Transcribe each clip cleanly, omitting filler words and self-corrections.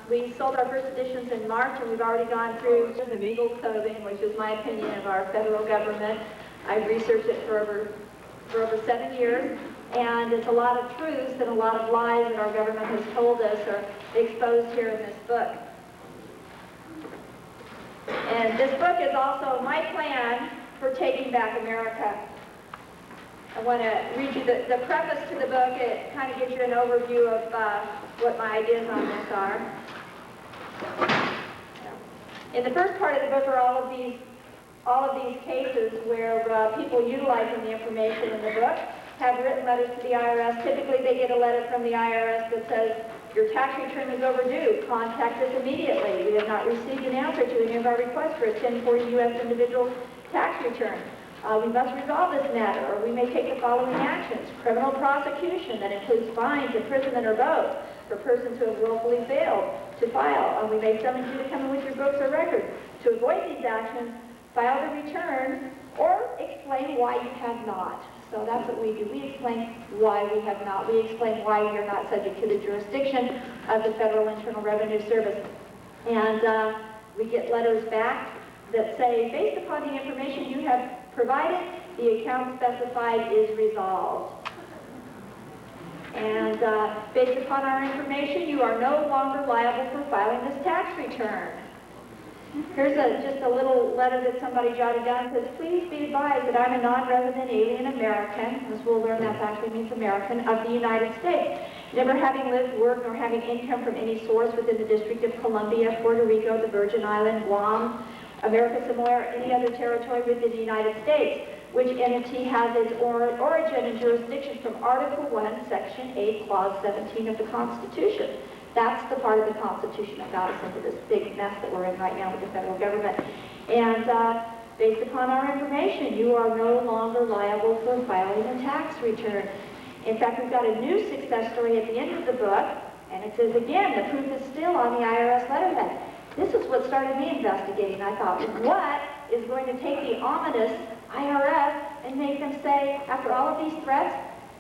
we sold our first editions in March, and we've already gone through the legal coding, which is my opinion of our federal government. I've researched it for over 7 years, and it's a lot of truths and a lot of lies that our government has told us are exposed here in this book. And this book is also my plan for taking back America. I want to read you the preface to the book. It kind of gives you an overview of what my ideas on this are. In the first part of the book are all of these cases where people utilizing the information in the book have written letters to the IRS. Typically, they get a letter from the IRS that says, your tax return is overdue. Contact us immediately. We have not received an answer to any of our requests for a 1040 U.S. individual tax return. We must resolve this matter, or we may take the following actions. Criminal prosecution that includes fines, imprisonment, or both for persons who have willfully failed to file. We may summon you to come in with your books or records. To avoid these actions, file the return or explain why you have not. So that's what we do. We explain why we have not. We explain why we are not subject to the jurisdiction of the Federal Internal Revenue Service. And we get letters back that say, based upon the information you have provided, the account specified is resolved. And based upon our information, you are no longer liable for filing this tax return. Here's just a little letter that somebody jotted down. It says, please be advised that I'm a non-resident alien American, as we'll learn that actually means American, of the United States, never having lived, worked, nor having income from any source within the District of Columbia, Puerto Rico, the Virgin Islands, Guam, America Samoa, or any other territory within the United States, which entity has its origin and jurisdiction from Article 1, Section 8, Clause 17 of the Constitution. That's the part of the Constitution that got us into this big mess that we're in right now with the federal government. And based upon our information, you are no longer liable for filing a tax return. In fact, we've got a new success story at the end of the book, and it says, again, the proof is still on the IRS letterhead. This is what started me investigating. I thought, what is going to take the ominous IRS and make them say, after all of these threats,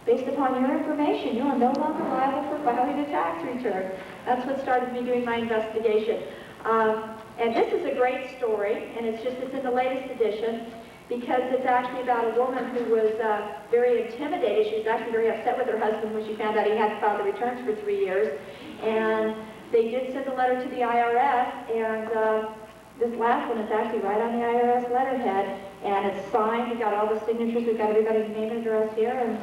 based upon your information, you are no longer liable for filing a tax return. That's what started me doing my investigation. And this is a great story, and it's in the latest edition, because it's actually about a woman who was very intimidated. She was actually very upset with her husband when she found out he hadn't filed the returns for 3 years. And they did send a letter to the IRS, and this last one is actually right on the IRS letterhead, and it's signed. We've got all the signatures. We've got everybody's name and address here, and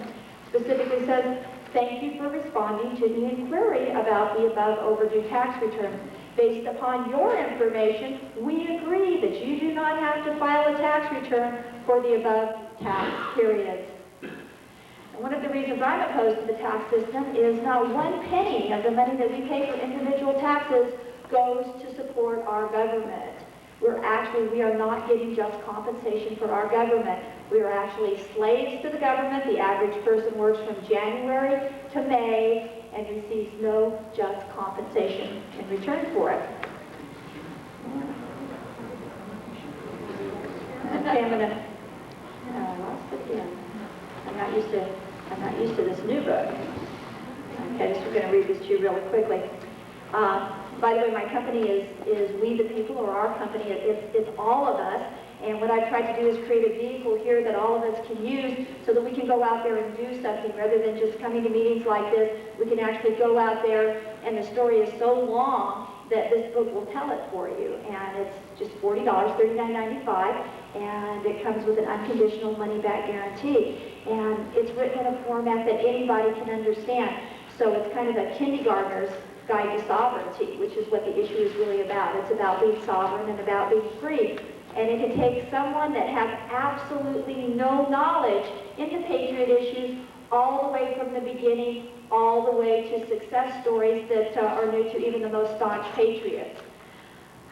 specifically says, thank you for responding to the inquiry about the above overdue tax returns. Based upon your information, we agree that you do not have to file a tax return for the above tax periods. And one of the reasons I'm opposed to the tax system is not 1 penny of the money that we pay for individual taxes goes to support our government. We are not getting just compensation for our government. We are actually slaves to the government. The average person works from January to May and receives no just compensation in return for it. Okay, I lost it again. I'm not used to this new book. Okay, just going to read this to you really quickly. By the way, my company is We the People, or our company. It's all of us. And what I've tried to do is create a vehicle here that all of us can use so that we can go out there and do something rather than just coming to meetings like this. We can actually go out there, and the story is so long that this book will tell it for you. And it's just $40, $39.95, and it comes with an unconditional money-back guarantee. And it's written in a format that anybody can understand. So it's kind of a kindergartner's guide to sovereignty, which is what the issue is really about. It's about being sovereign and about being free. And it can take someone that has absolutely no knowledge into patriot issues all the way from the beginning, all the way to success stories that are new to even the most staunch patriots.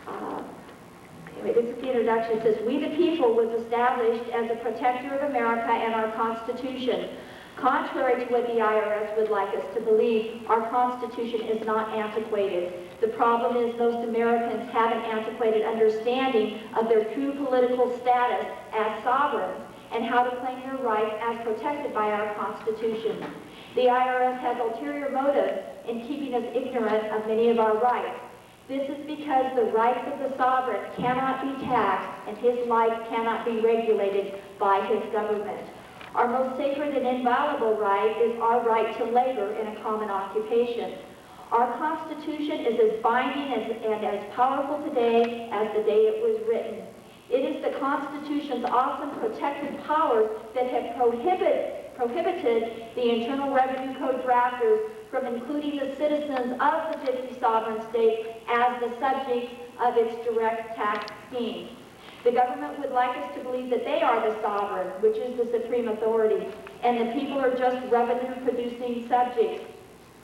Anyway, this is the introduction. It says, We the People was established as a protector of America and our Constitution. Contrary to what the IRS would like us to believe, our Constitution is not antiquated. The problem is most Americans have an antiquated understanding of their true political status as sovereigns and how to claim their rights as protected by our Constitution. The IRS has ulterior motives in keeping us ignorant of many of our rights. This is because the rights of the sovereign cannot be taxed and his life cannot be regulated by his government. Our most sacred and inviolable right is our right to labor in a common occupation. Our Constitution is as binding and as powerful today as the day it was written. It is the Constitution's awesome protected powers that have prohibited the Internal Revenue Code drafters from including the citizens of the 50 sovereign states as the subjects of its direct tax scheme. The government would like us to believe that they are the sovereign, which is the supreme authority, and the people are just revenue-producing subjects.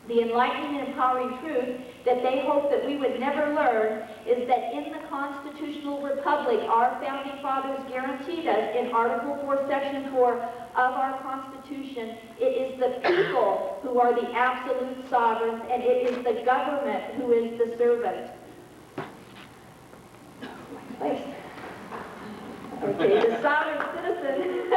The enlightening and empowering truth that they hope that we would never learn is that in the constitutional republic our founding fathers guaranteed us in Article 4, Section 4 of our Constitution, it is the people who are the absolute sovereigns, and it is the government who is the servant. Okay, the sovereign citizen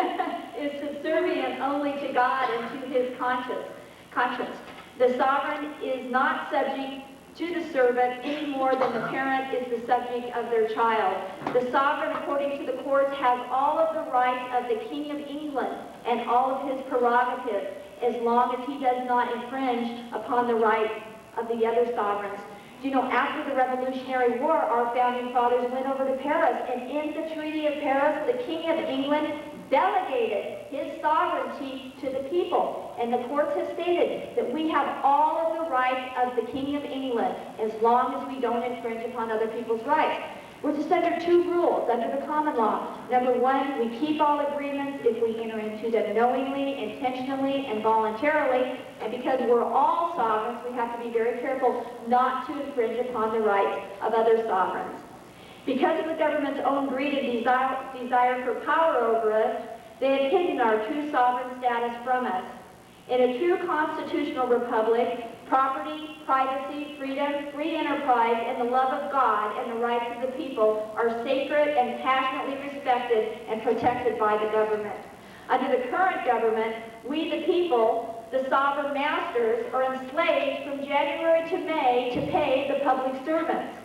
is subservient only to God and to his conscience. The sovereign is not subject to the servant any more than the parent is the subject of their child. The sovereign, according to the courts, has all of the rights of the King of England and all of his prerogatives, as long as he does not infringe upon the rights of the other sovereigns. You know, after the Revolutionary War, our founding fathers went over to Paris, and in the Treaty of Paris, the King of England delegated his sovereignty to the people. And the courts have stated that we have all of the rights of the King of England as long as we don't infringe upon other people's rights. We're just under two rules under the common law. Number one, we keep all agreements if we enter into them knowingly, intentionally, and voluntarily. And because we're all sovereigns, we have to be very careful not to infringe upon the rights of other sovereigns. Because of the government's own greed and desire for power over us, they have hidden our true sovereign status from us. In a true constitutional republic, property, privacy, freedom, free enterprise, and the love of God and the rights of the people are sacred and passionately respected and protected by the government. Under the current government, we the people, the sovereign masters, are enslaved from January to May to pay the public servants.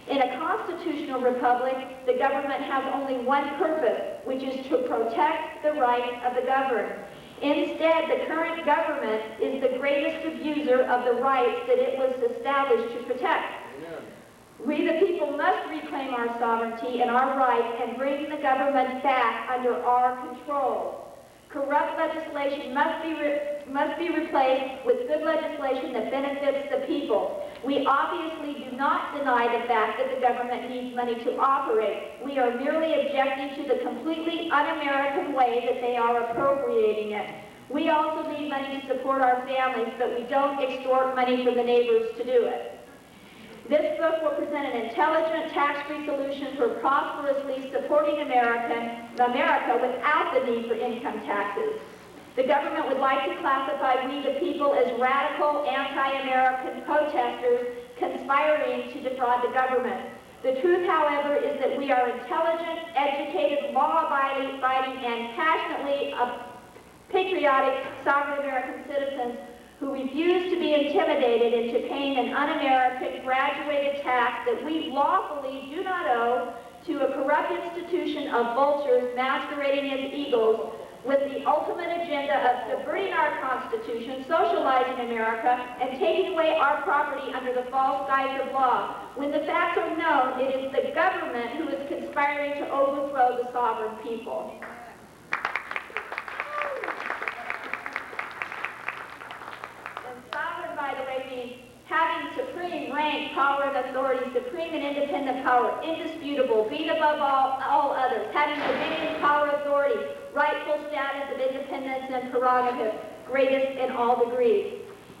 In a constitutional republic, the government has only one purpose, which is to protect the rights of the governed. Instead, the current government is the greatest abuser of the rights that it was established to protect. Amen. We, the people, must reclaim our sovereignty and our rights and bring the government back under our control. Corrupt legislation must be replaced with good legislation that benefits the people. We obviously do not deny the fact that the government needs money to operate. We are merely objecting to the completely un-American way that they are appropriating it. We also need money to support our families, but we don't extort money from the neighbors to do it. This book will present an intelligent, tax-free solution for prosperously supporting America without the need for income taxes. The government would like to classify we the people as radical, anti-American protesters conspiring to defraud the government. The truth, however, is that we are intelligent, educated, law-abiding, and passionately patriotic sovereign American citizens who refuse to be intimidated into paying an un-American graduated tax that we lawfully do not owe to a corrupt institution of vultures masquerading as eagles with the ultimate agenda of subverting our Constitution, socializing America, and taking away our property under the false guise of law. When the facts are known, it is the government who is conspiring to overthrow the sovereign people. By the way, means having supreme rank, power, and authority, supreme and independent power, indisputable, being above all others, having dominion, power, authority, rightful status of independence and prerogative, greatest in all degrees.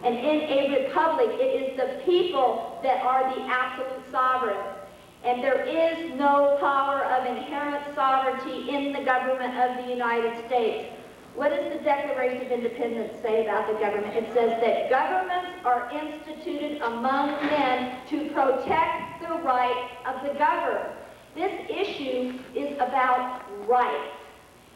And in a republic, it is the people that are the absolute sovereign. And there is no power of inherent sovereignty in the government of the United States. What does the Declaration of Independence say about the government? It says that governments are instituted among men to protect the rights of the governed. This issue is about rights.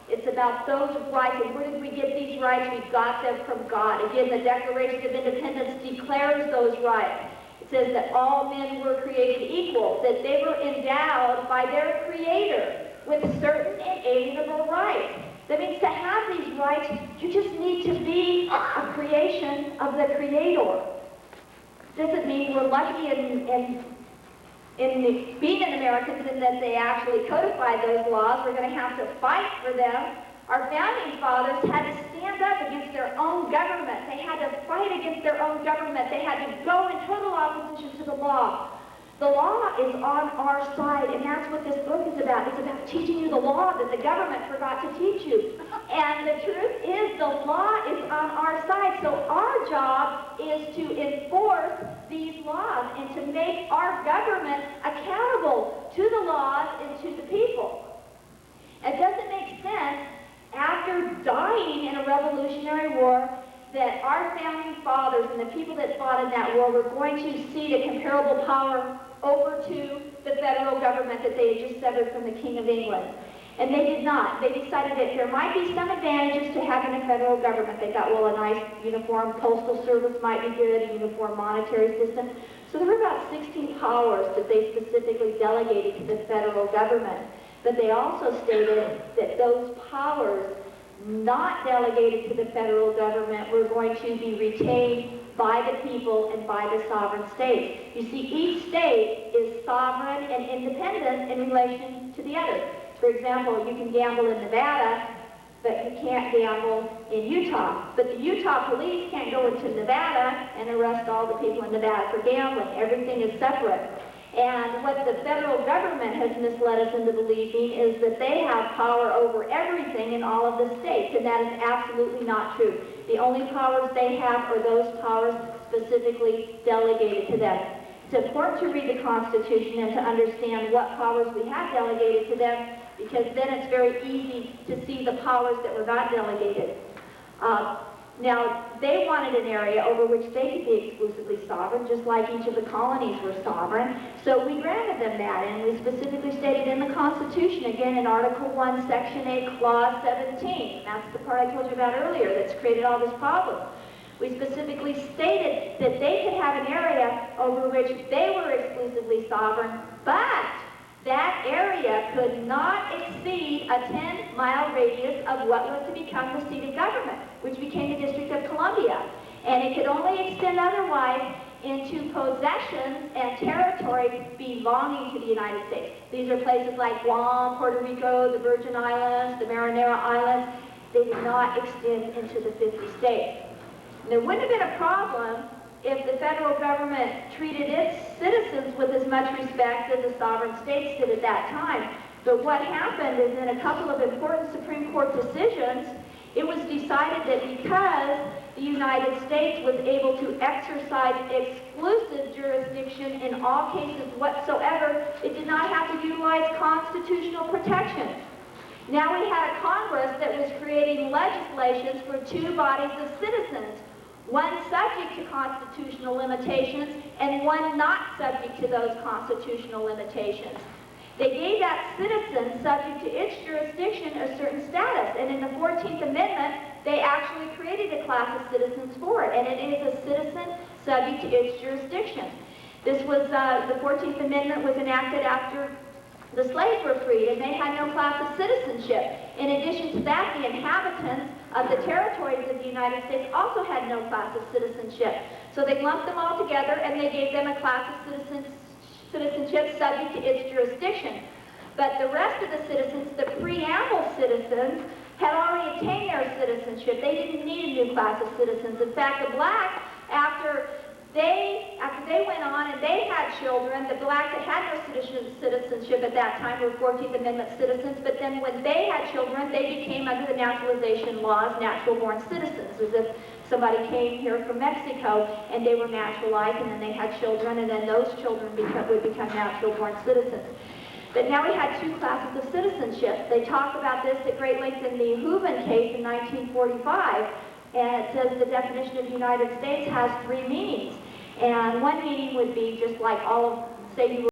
It's about those rights, and where did we get these rights? We got them from God. Again, the Declaration of Independence declares those rights. It says that all men were created equal, that they were endowed by their Creator with certain inalienable rights. That means to have these rights, you just need to be a creation of the Creator. Doesn't mean we're lucky in being an Americans in that they actually codified those laws. We're going to have to fight for them. Our founding fathers had to stand up against their own government. They had to fight against their own government. They had to go in total opposition to the law. The law is on our side, and that's what this book is about. It's about teaching you the law that the government forgot to teach you. And the truth is, the law is on our side. So our job is to enforce these laws and to make our government accountable to the laws and to the people. It doesn't make sense, after dying in a Revolutionary War, that our founding fathers and the people that fought in that war were going to cede a comparable power over to the federal government that they had just severed from the King of England. And they did not. They decided that there might be some advantages to having a federal government. They thought, well, a nice uniform postal service might be good, a uniform monetary system. So there were about 16 powers that they specifically delegated to the federal government. But they also stated that those powers not delegated to the federal government were going to be retained by the people and by the sovereign states. You see, each state is sovereign and independent in relation to the other. For example, you can gamble in Nevada, but you can't gamble in Utah. But the Utah police can't go into Nevada and arrest all the people in Nevada for gambling. Everything is separate. And what the federal government has misled us into believing is that they have power over everything in all of the states, and that is absolutely not true. The only powers they have are those powers specifically delegated to them. It's important to read the Constitution and to understand what powers we have delegated to them, because then it's very easy to see the powers that were not delegated. Now, they wanted an area over which they could be exclusively sovereign, just like each of the colonies were sovereign. So we granted them that, and we specifically stated in the Constitution, again in Article 1, Section 8, Clause 17. That's the part I told you about earlier that's created all this problem. We specifically stated that they could have an area over which they were exclusively sovereign, but that area could not exceed a 10-mile radius of what was to become the seat of government, which became the District of Columbia. And it could only extend otherwise into possessions and territory belonging to the United States. These are places like Guam, Puerto Rico, the Virgin Islands, the Marinara Islands. They did not extend into the 50 states. And there wouldn't have been a problem if the federal government treated its citizens with as much respect as the sovereign states did at that time. But what happened is, in a couple of important Supreme Court decisions, it was decided that because the United States was able to exercise exclusive jurisdiction in all cases whatsoever, it did not have to utilize constitutional protection. Now we had a Congress that was creating legislations for two bodies of citizens, one subject to constitutional limitations and one not subject to those constitutional limitations. They gave that citizen subject to its jurisdiction a certain status, and in the 14th Amendment, they actually created a class of citizens for it, and it is a citizen subject to its jurisdiction. This was, the 14th Amendment was enacted after the slaves were freed, and they had no class of citizenship. In addition to that, the inhabitants of the territories of the United States also had no class of citizenship. So they lumped them all together, and they gave them a class of citizenship subject to its jurisdiction. But the rest of the citizens, the preamble citizens, had already attained their citizenship. They didn't need a new class of citizens. In fact, the blacks, after they went on and they had children, the blacks that had no citizenship at that time were 14th Amendment citizens, but then when they had children, they became, under the naturalization laws, natural-born citizens, as if somebody came here from Mexico and they were naturalized, and then they had children, and then those children would become natural-born citizens. But now we had two classes of citizenship. They talk about this at great length in the Hooven case in 1945, and it says the definition of the United States has three meanings. And one meaning would be just like all of, say you